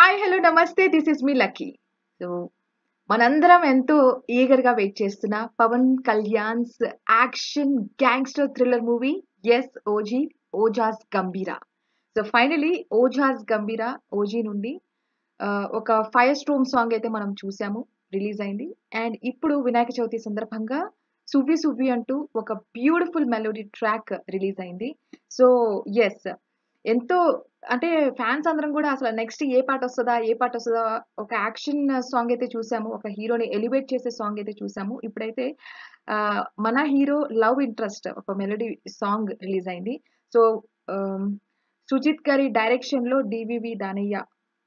Hi hello నమస్తే this is me Lucky. So మనందరం ఎంతో ఈగర్‌గా వెయిట్ చేస్తున్న Pawan Kalyan's action gangster thriller movie yes 'OG' 'Ojas Gambhira'. So finally 'Ojas గంభీర' 'ఓజీ' నుండి ఒక ఫైర్ స్టోర్మ్ సాంగ్ అయితే మనం చూసాము. రిలీజ్ అయింది. అండ్ ఇప్పుడు వినాయక చవితి సందర్భంగా 'సువ్వి సువ్వి' అంటూ ఒక బ్యూటిఫుల్ మెలోడీ ట్రాక్ రిలీజ్ అయింది. సో యెస్, ఎంతో అంటే ఫ్యాన్స్ అందరం గూడా అసల నెక్స్ట్ ఏ పాటొస్తదా? ఏ పాటొస్తదా? ఒక యాక్షన్ సాంగ్ అయితే చూసాము. ఒక హీరోని ఎలివేట్ చేసే సాంగ్ అయితే చూసాము. ఇప్పుడైతే మన హీరో లవ్ ఇంట్రెస్ట్ ఒక మెలోడీ సాంగ్ రిలీజ్ అయింది. సో ఆహ్, సుజిత్ గారి డైరెక్షన్‌లో డీవీవి దానయ్య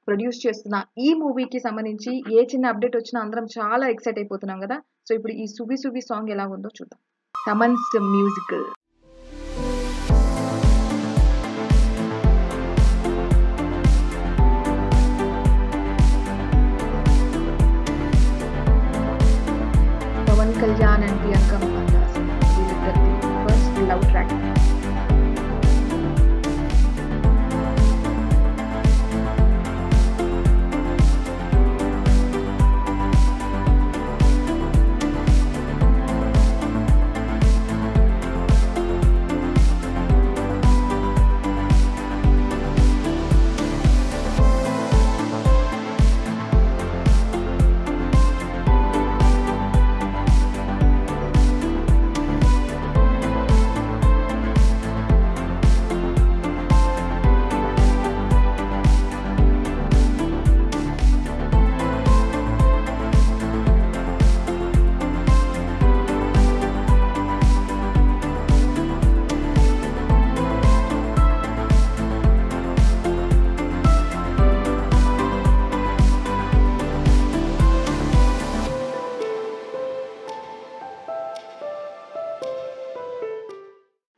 ప్రొడ్యూస్ చేస్తున్న ఈ మూవీకి సంబంధించి ఏ చిన్న అప్డేట్ వచ్చినా అందరం చాలా ఎక్సైట్ అయిపోతున్నాం గదా! సో ఇప్పుడు ఈ 'సువ్వి సువ్వి' సాంగ్ ఎలా ఉందో చూద్దాం. తమన్స్ మ్యూజిక్. పవన్ కళ్యాణ్ అండ్ ప్రియాంక మోహన్ దాస్ వీళ్ళిద్దరిది first love track.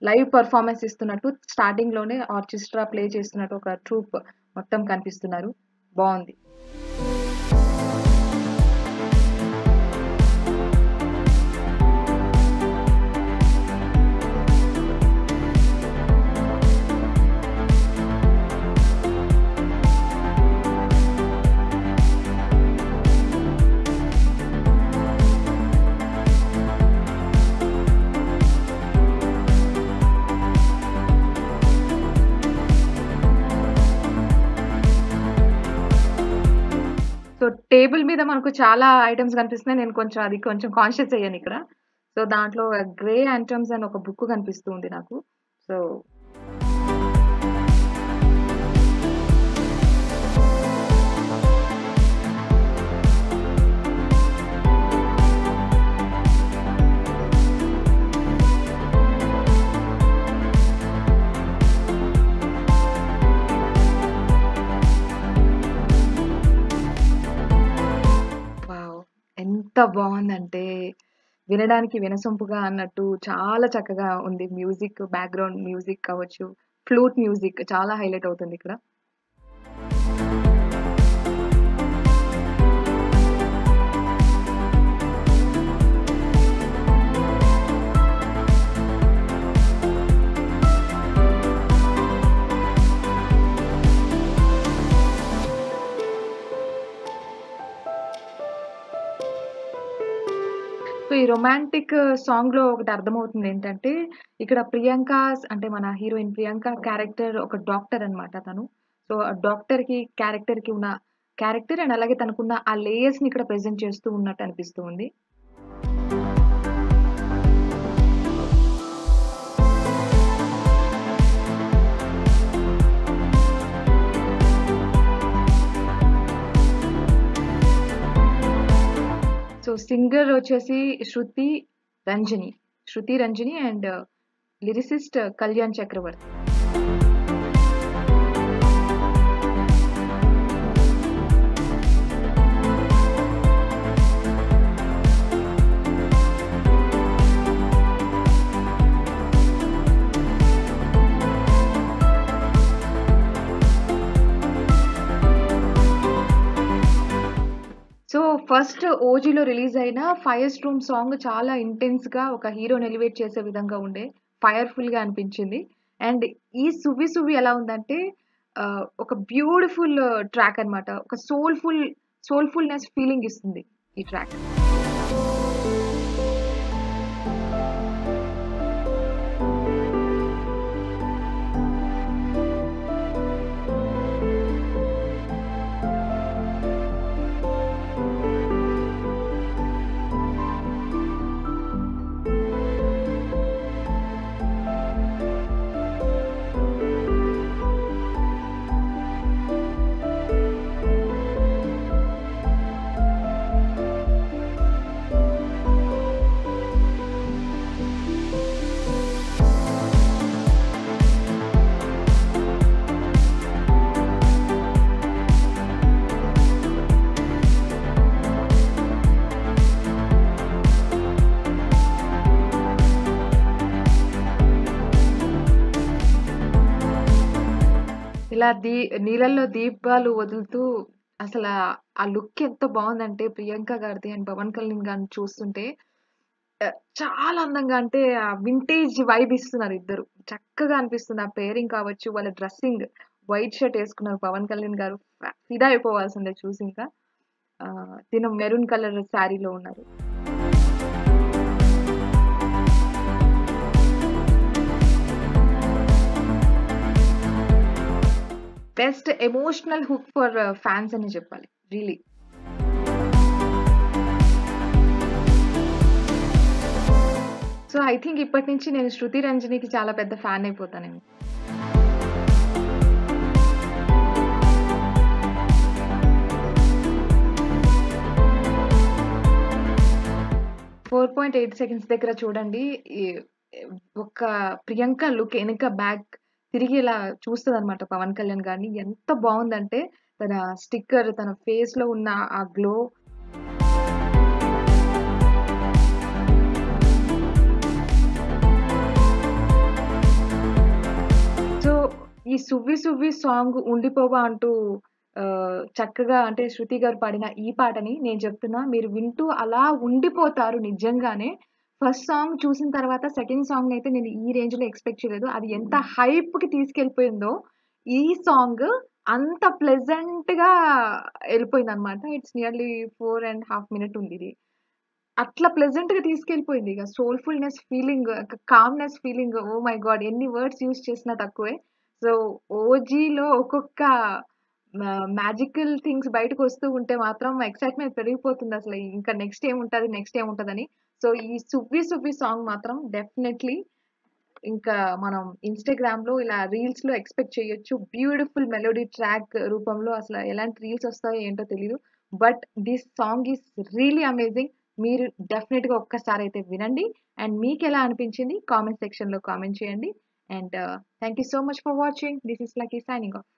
Live performance ఇస్తున్నట్టు స్టార్టింగ్‌లోనే ఆర్కెస్ట్రా ప్లే చేస్తున్నట్టు ఒక ట్రూప్ మొత్తం కనిపిస్తున్నారు. బావుంది. సో టేబుల్ మీద మనకు చాలా ఐటెమ్స్ కనిపిస్తున్నాయి. నేను కొంచెం కాన్షియస్ అయ్యానిక్కడ. సో దాంట్లో 'గ్రే యాంటమ్స్' అని ఒక బుక్ కనిపిస్తూ ఉంది నాకు. So wow! ఎంత బావుందంటే వినడానికి వినసొంపుగా అన్నట్టు చాలా చక్కగా ఉంది. మ్యూజిక్ బ్యాక్‌గ్రౌండ్ మ్యూజిక్ కావచ్చు, ఫ్లూట్ మ్యూజిక్ చాలా హైలైట్ అవుతుందిక్కడ. సో ఈ రొమాంటిక్ సాంగ్‌లో ఒకటి అర్థమవుతుందేంటంటే, ఇక్కడ అంటే మన హీరోయిన్ ప్రియాంక క్యారెక్టర్ ఒక డాక్టర్ అన్నమాట తను. సో ఆ క్యారెక్టర్‌కి ఉన్న క్యారెక్టర్ అండ్ అలాగే తనకున్న ఆ లేయర్స్‌ని ఇక్కడ ప్రెజెంట్ చేస్తూ ఉన్నట్టు అనిపిస్తూ ఉంది. సో సింగర్ వచ్చేసి Ranjani. Shruti Ranjani and lyricist Kalyan Chakravarthi. So first 'ఓజీలో' రిలీజ్ అయిన 'ఫైర్ స్టోర్మ్' సాంగ్ చాలా ఇంటెన్స్‌గా ఒక హీరోని ఎలివేట్ చేసే విధంగా ఉండే ఫైర్‌ఫుల్‌గా అనిపించింది. అండ్ ఈ 'సువ్వి సువ్వి' ఎలా ఉందంటే ఒక బ్యూటిఫుల్ ట్రాక్ అన్నమాట. ఒక సోల్‌ఫుల్‌నెస్ ఫీలింగ్ ఇస్తుంది ఈ ట్రాక్. ఇలా నీళ్ళల్లో దీపాలు వదులుతూ అసలా ఆ లుక్ ఎంత బావుందంటే ప్రియాంక గారిది అండ్ పవన్ కళ్యాణ్ గారిని చూస్తుంటే చాలా అందంగా అంటే ఆ వింటేజ్ వైబ్ ఇస్తున్నారు ఇద్దరు. చక్కగా అనిపిస్తుంది. ఆ పెయిరింగ్ కావచ్చు, వాళ్ళ డ్రెస్సింగ్ వైట్ షర్ట్ ఏసుకున్నారు పవన్ కళ్యాణ్ గారు. ఫిదా అయిపోవాల్సిందే చూసింకా. తిను మెరూన్ కలర్ శారీలో ఉన్నారు. Best emotional hook for fans అని చెప్పాలి. రియల్లీ. సో, ఐ థింక్ ఇప్పటి నుంచి నేను 'శృతి రంజనికి' చాలా పెద్ద ఫ్యాన్ అయిపోతానేమో. 4.8 సెకండ్స్ దగ్గర చూడండి. ఈ ఒక ప్రియాంక లుక్ ఎనక బ్యాక్ తిరిగి ఇలా చూస్తదనమాట పవన్ కళ్యాణ్ గారిని. ఎంత బావుందంటే తన స్టిక్కర్, తన ఫేస్‌లో ఉన్న ఆ గ్లో. సో, ఈ 'సువ్వి సువ్వి' సాంగ్ 'ఉండిపోవా' అంటూ చక్కగా అంటే 'శృతి' గారు పాడిన ఈ పాటని నేను చెప్తున్నా మీరు వింటూ అలా ఉండిపోతారు నిజంగానే. ఫస్ట్ సాంగ్ చూసిన తర్వాత సెకండ్ సాంగ్‌నయితే నేను ఈ రేంజ్‌లో ఎక్స్‌పెక్ట్ చేయలేదు. అది ఎంత హైప్‌కి తీసుకెళ్ళిపోయిందో, ఈ సాంగ్ అంత ప్లెజెంట్‌గా ఎళ్ళిపోయిందనమాట. ఇట్స్ నియర్లీ 4 ½ మినిట్ ఉందిది. అట్లా ప్లెజెంట్‌గా తీసుకెళ్ళిపోయింది. ఇగ soulfulness feeling, calmness feeling oh my God! ఎన్ని వర్డ్స్ యూజ్ చేసినా తక్కువే. సో, ఓజీలో ఒక్కొక్క మ్యాజికల్ థింగ్స్ బయటకొస్తూ ఉంటే మాత్రం ఎక్సైట్‌మెంట్ పెరిగిపోతుందసల. ఇంకా నెక్స్ట్ ఏముంటదని. సో, ఈ 'సువ్వి సువ్వి' సాంగ్ మాత్రం డెఫినైట్‌లీ ఇంకా మనం ఇన్‌స్టాగ్రామ్‌లో ఇలా రీల్స్‌లో ఎక్స్‌పెక్ట్ చేయొచ్చు. బ్యూటిఫుల్ మెలోడీ ట్రాక్ రూపంలో అసల ఎలాంటి రీల్స్ వస్తాయో ఏంటో తెలీదు. But this song is really amazing. మీరు డెఫినిట్‌గా ఒక్కసారైతే వినండి. అండ్ మీకెలా అనిపించింది కామెంట్ సెక్షన్‌లో కామెంట్ చేయండి. And thank you so much for watching. This is lucky signing off.